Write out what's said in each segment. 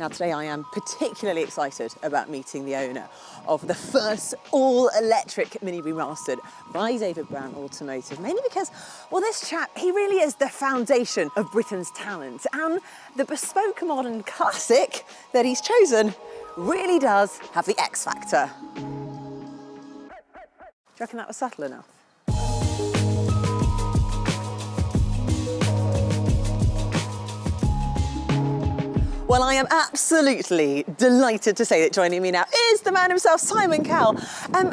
Now today I am particularly excited about meeting the owner of the first all-electric Mini remastered by David Brown Automotive, mainly because, well, this chap, he really is the foundation of Britain's talent, and the bespoke modern classic that he's chosen really does have the X factor. Do you reckon that was subtle enough? Well, I am absolutely delighted to say that joining me now is the man himself, Simon Cowell.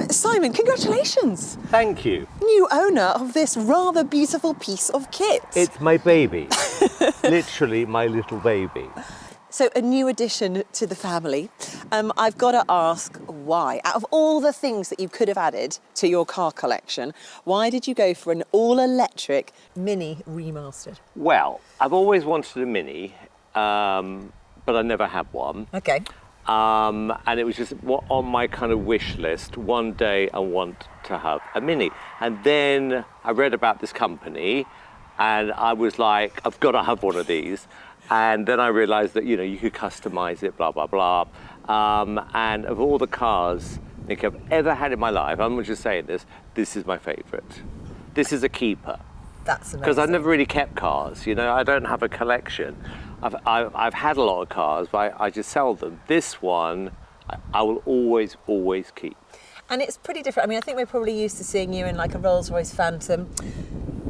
Simon, congratulations. Thank you. New owner of this rather beautiful piece of kit. It's my baby. Literally my little baby. So a new addition to the family. I've got to ask why. Out of all the things that you could have added to your car collection, why did you go for an all-electric Mini remastered? Well, I've always wanted a Mini, but I never had one. Okay. And it was just on my kind of wish list. One day I want to have a Mini. And then I read about this company and I was like, I've got to have one of these. And then I realized that, you could customize it, blah, blah, blah. And of all the cars, Nick, I've ever had in my life, I'm just saying this is my favorite. This is a keeper. That's amazing. Because I've never really kept cars, I don't have a collection. I've had a lot of cars, but I just sell them. This one, I will always keep. And it's pretty different. I mean, I think we're probably used to seeing you in like a Rolls-Royce Phantom.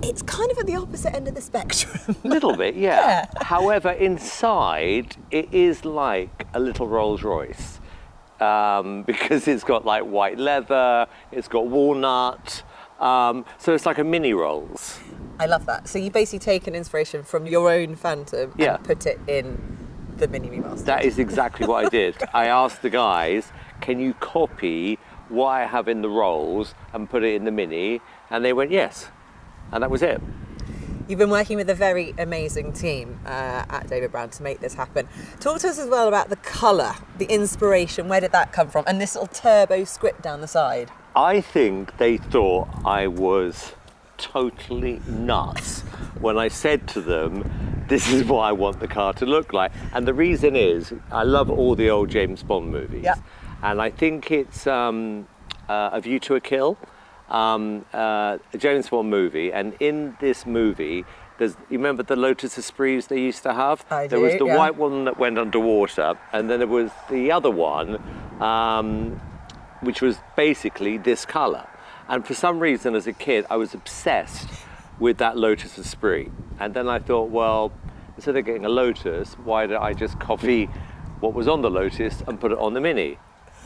It's kind of at the opposite end of the spectrum. A little bit, yeah. However, inside, it is like a little Rolls-Royce because it's got like white leather, it's got walnut, so it's like a mini Rolls. I love that. So you basically take an inspiration from your own Phantom and put it in the Mini remaster. That is exactly what I did. I asked the guys, can you copy what I have in the Rolls and put it in the Mini? And they went, yes. And that was it. You've been working with a very amazing team at David Brown to make this happen. Talk to us as well about the colour, the inspiration. Where did that come from? And this little turbo script down the side. I think they thought I was totally nuts when I said to them, this is what I want the car to look like. And the reason is, I love all the old James Bond movies. Yep. And I think it's A View to a Kill, a James Bond movie. And in this movie, you remember the Lotus Esprits they used to have? There was the white one that went underwater, and then there was the other one, which was basically this colour. And for some reason, as a kid, I was obsessed with that Lotus Esprit. And then I thought, well, instead of getting a Lotus, why don't I just copy what was on the Lotus and put it on the Mini?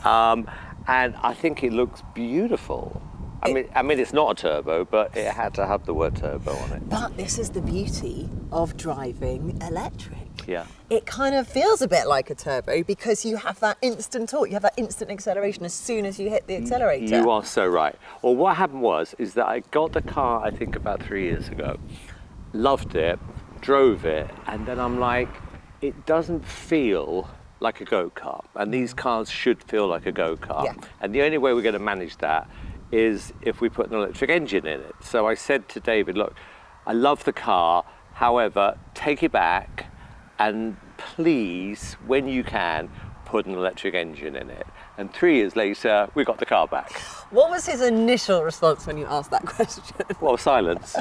And I think it looks beautiful. I mean, it's not a turbo, but it had to have the word turbo on it. But this is the beauty of driving electric. Yeah. It kind of feels a bit like a turbo because you have that instant torque, you have that instant acceleration as soon as you hit the accelerator. You are so right. Well, what happened is that I got the car, I think about 3 years ago, loved it, drove it, and then I'm like, it doesn't feel like a go-kart. And these cars should feel like a go-kart. Yeah. And the only way we're going to manage that is if we put an electric engine in it. So I said to David, look, I love the car, however, take it back and please, when you can, put an electric engine in it. And 3 years later, we got the car back. What was his initial response when you asked that question? Well, silence.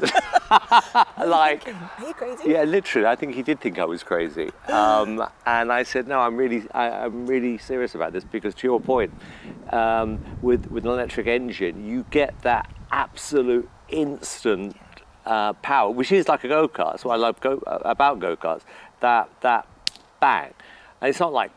Like, are you crazy? Yeah, literally. I think he did think I was crazy. And I said, no, I'm really serious about this because, to your point, with an electric engine, you get that absolute instant power, which is like a go-kart. That's what I love about go-karts. That bang. And it's not like,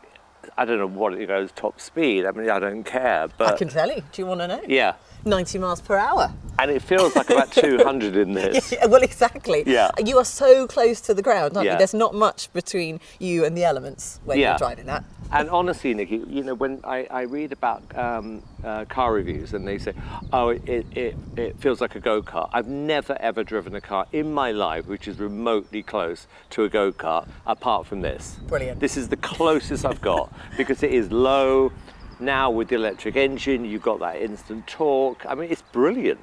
I don't know what it goes top speed. I mean, I don't care. But I can tell you. Do you want to know? Yeah. 90 miles per hour. And it feels like about 200 in this. Yeah, well, exactly. Yeah. You are so close to the ground, aren't Yeah. you? There's not much between you and the elements when you're driving that. And honestly, Nikki, when I read about car reviews and they say, oh, it feels like a go-kart. I've never, ever driven a car in my life which is remotely close to a go-kart, apart from this. Brilliant. This is the closest I've got because it is low. Now with the electric engine, you've got that instant torque. I mean, it's brilliant.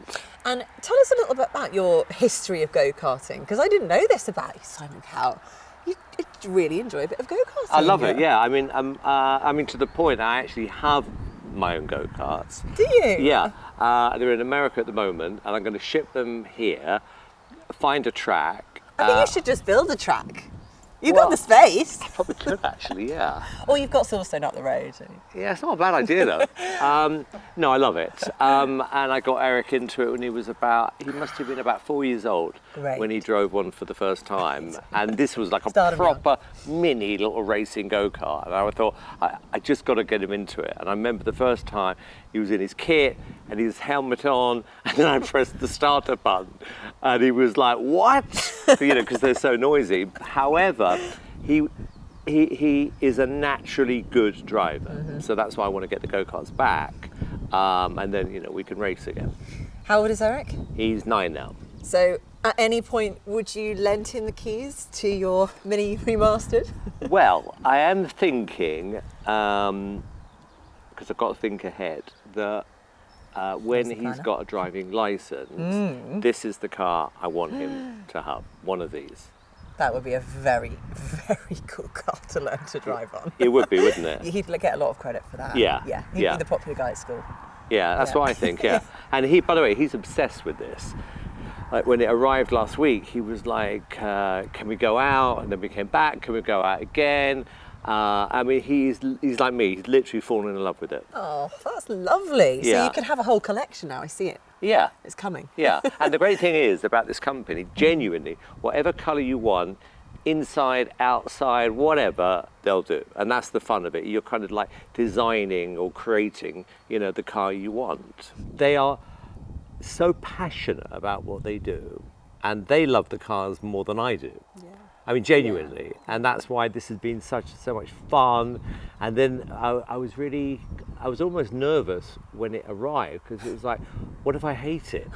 And tell us a little bit about your history of go-karting, because I didn't know this about you, Simon Cowell. really enjoy a bit of go-karting. I love it. Yeah, I mean, to the point I actually have my own go-karts. Do you? Yeah, they're in America at the moment, and I'm going to ship them here. Find a track. I think you should just build a track. You've got the space. Probably could actually, yeah. Or you've got Silverstone up the road. Yeah, it's not a bad idea though. No, I love it. And I got Eric into it when he must have been about 4 years old. Great. When he drove one for the first time. And this was like a Start him proper mini little racing go-kart. And I thought, I just got to get him into it. And I remember the first time he was in his kit and his helmet on, and then I pressed the starter button and he was like, what? Because they're so noisy. However, he is a naturally good driver, so that's why I want to get the go-karts back, and then we can race again. How old is Eric? He's 9 now. So at any point would you lend him the keys to your Mini Remastered? Well, I am thinking, because I've got to think ahead, that when he's got a driving licence, this is the car I want him to have, one of these. That would be a very, very cool car to learn to drive on. It would be, wouldn't it? He'd get a lot of credit for that. Yeah. Yeah. He'd be the popular guy at school. Yeah, that's what I think, yeah. And he, by the way, he's obsessed with this. Like when it arrived last week, he was like, can we go out? And then we came back, can we go out again? I mean, he's like me, he's literally fallen in love with it. Oh, that's lovely. Yeah. So you could have a whole collection now, I see it. Yeah. It's coming. Yeah, and the great thing is about this company, genuinely, whatever colour you want, inside, outside, whatever, they'll do. And that's the fun of it. You're kind of like designing or creating, the car you want. They are so passionate about what they do, and they love the cars more than I do. Yeah. I mean, genuinely, and that's why this has been so much fun. And then I was almost nervous when it arrived, because it was like, what if I hate it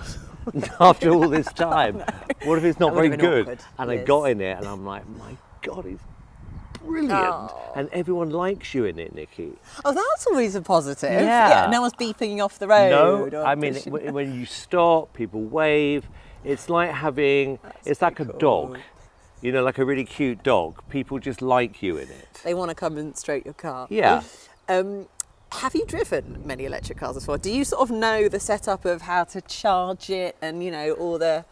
after all this time? What if it's not very good? Awkward. And I got in it, and I'm like, my God, it's brilliant, and everyone likes you in it, Nikki. Oh, that's always a positive. Yeah. No one's beeping you off the road. No, I mean, when you stop, people wave. It's like having, it's like a dog. Like a really cute dog. People just like you in it. They want to come and stroke your car. Yeah. Have you driven many electric cars before? Do you sort of know the setup of how to charge it and, all the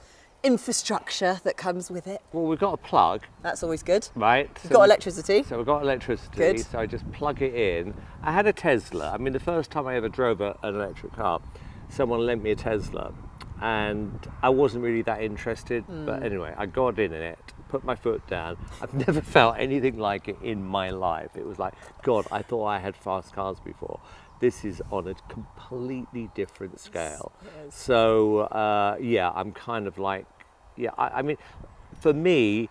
infrastructure that comes with it? Well, we've got a plug. That's always good. Right. You've got electricity. So we've got electricity. Good. So I just plug it in. I had a Tesla. I mean, the first time I ever drove an electric car, someone lent me a Tesla. And I wasn't really that interested, but anyway, I got in it, put my foot down. I've never felt anything like it in my life. It was like, God, I thought I had fast cars before. This is on a completely different scale. Yes. So, I'm kind of like, I mean, for me,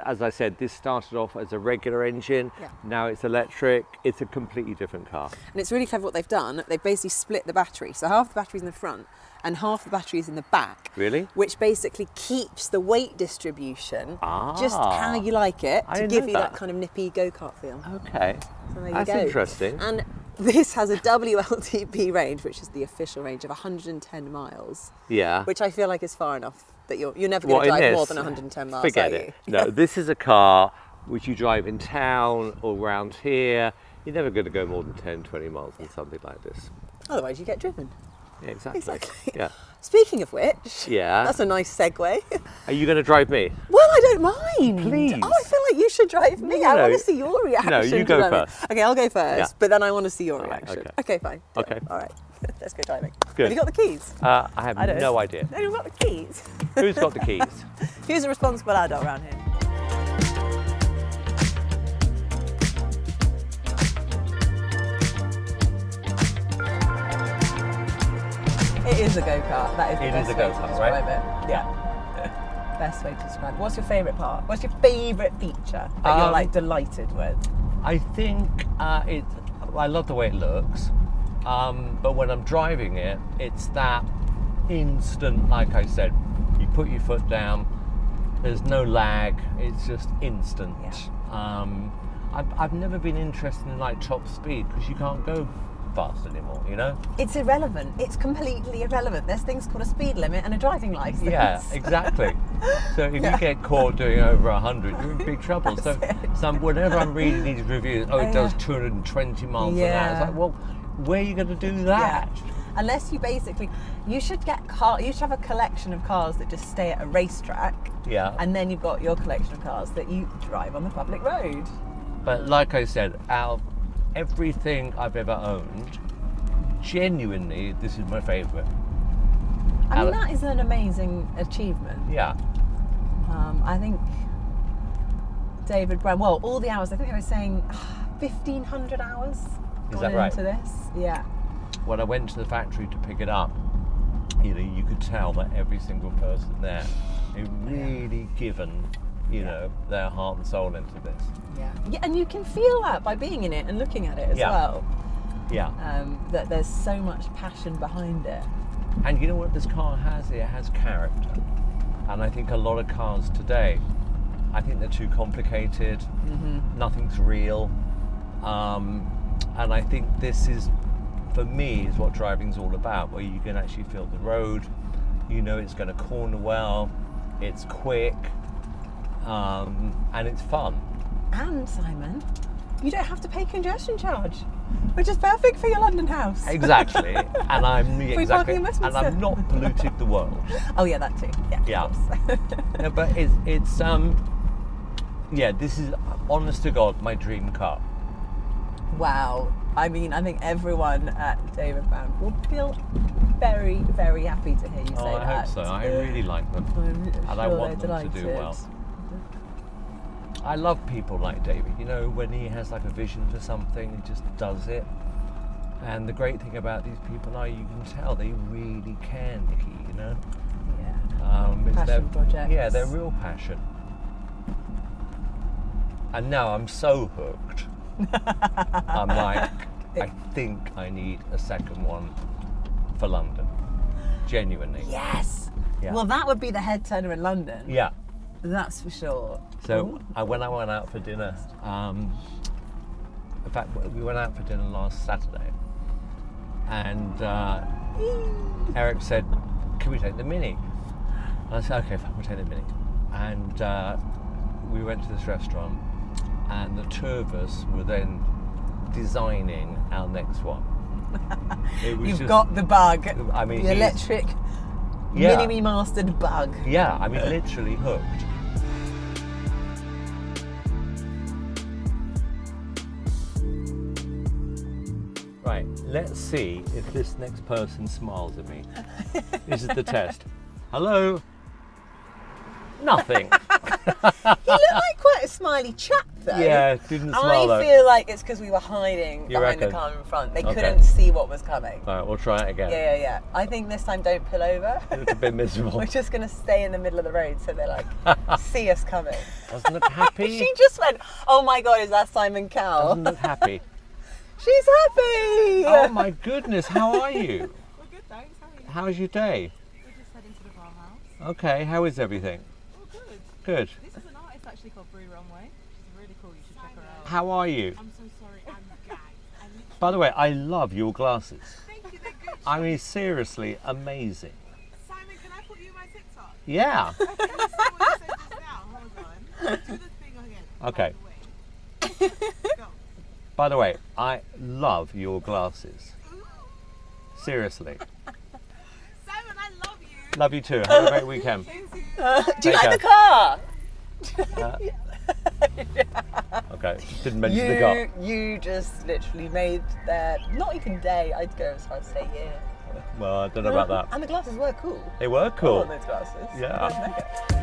as I said, this started off as a regular engine. Yeah. Now it's electric. It's a completely different car. And it's really clever what they've done. They've basically split the battery. So half the battery's in the front and half the battery is in the back. Really? Which basically keeps the weight distribution just how you like it to give you that kind of nippy go-kart feel. Okay. So there you That's go. interesting. And this has a WLTP range, which is the official range of 110 miles. Yeah. Which I feel like is far enough that you're never going to drive more than 110 miles. Forget it. No, this is a car which you drive in town or around here. You're never going to go more than 10, 20 miles on something like this. Otherwise you get driven. Yeah, exactly. Yeah. Speaking of which, yeah, that's a nice segue. Are you going to drive me? Well, I don't mind. Please. Oh, I feel like you should drive me. No, I want to see your reaction. No, you go first. Okay, I'll go first, but then I want to see your reaction. Okay. Okay, fine. Okay. All right. Let's go driving. Good. Have you got the keys? I have no idea. No, you've got the keys. Who's got the keys? Who's a responsible adult around here? It is a go-kart. That is the best way to describe it. Yeah. Best way to describe it. What's your favourite part? What's your favourite feature that you're like delighted with? I think I love the way it looks, but when I'm driving it, it's that instant, like I said, you put your foot down, there's no lag, it's just instant. Yeah. I've never been interested in like top speed because you can't go fast anymore, It's irrelevant. It's completely irrelevant. There's things called a speed limit and a driving license. Yeah, exactly. So if you get caught doing over 100, you're in big trouble. So whenever I'm reading these reviews, it does 220 miles an hour. It's like, well, where are you going to do that? Yeah. Unless you should have a collection of cars that just stay at a racetrack. Yeah. And then you've got your collection of cars that you drive on the public road. But like I said, out of everything I've ever owned, genuinely, this is my favourite. I mean, that is an amazing achievement. Yeah. I think David Brown, well, all the hours, I think they were saying 1,500 hours Is that right? into this. Yeah. When I went to the factory to pick it up, you could tell that every single person there, they've really given, their heart and soul into this. Yeah, and you can feel that by being in it and looking at it as well. Yeah. That there's so much passion behind it. And you know what this car has? It has character. And I think a lot of cars today, I think they're too complicated. Mm-hmm. Nothing's real. And I think this is, for me, is what driving's all about, where you can actually feel the road. It's going to corner well. It's quick. And it's fun. And Simon, you don't have to pay congestion charge, which is perfect for your London house. Exactly. And I'm not polluted the world. Oh yeah, that too. Yeah. Of course. No, but it's this is, honest to God, my dream car. Wow. I mean, I think everyone at David Brown will feel very, very happy to hear you say that. I hope so. I really like them. And I want them to do well. I love people like David, when he has like a vision for something, he just does it. And the great thing about these people are you can tell they really care, Nikki, Yeah. Passion projects. Yeah, they're real passion. And now I'm so hooked. I'm like, I think I need a second one for London. Genuinely. Yes. Yeah. Well, that would be the head turner in London. Yeah. That's for sure. So when I went out for dinner, in fact, we went out for dinner last Saturday, and Eric said, "Can we take the Mini?" And I said, "Okay, fine, we'll take the Mini." And we went to this restaurant, and the two of us were then designing our next one. You've got the bug. I mean, the electric mini eMastered bug. Yeah, I mean, literally hooked. Right, let's see if this next person smiles at me. This is the test. Hello? Nothing. He looked like quite a smiley chap, though. Yeah, didn't smile though. I feel like it's because we were hiding behind the car in front. They couldn't see what was coming. All right, we'll try it again. Yeah. I think this time don't pull over. It's a bit miserable. We're just going to stay in the middle of the road so they see us coming. Doesn't look happy. She just went, oh my God, is that Simon Cowell? Doesn't look happy. She's happy! Oh my goodness, how are you? We're good, thanks. How are you? How's your day? We're just heading to the bar house. Okay, how is everything? Oh, good. Good. This is an artist actually called Brie Runway. She's really cool. You should check her out. How are you? I'm so sorry. I'm gagged. By the way, I love your glasses. Thank you. They're good. I mean, seriously, amazing. Simon, can I put you in my TikTok? Yeah. Okay, let's see what you said just now. Hold on. Do the thing again. Okay. Go. By the way, I love your glasses. Seriously. Simon, I love you. Love you too. Have a great weekend. Thank you. Do you Take like the car? Okay, didn't mention the car. You just literally made their, not even day, I'd go as far as say year. Well, I don't know about that. And the glasses were cool. They were I cool. want those glasses. Yeah. Those mega.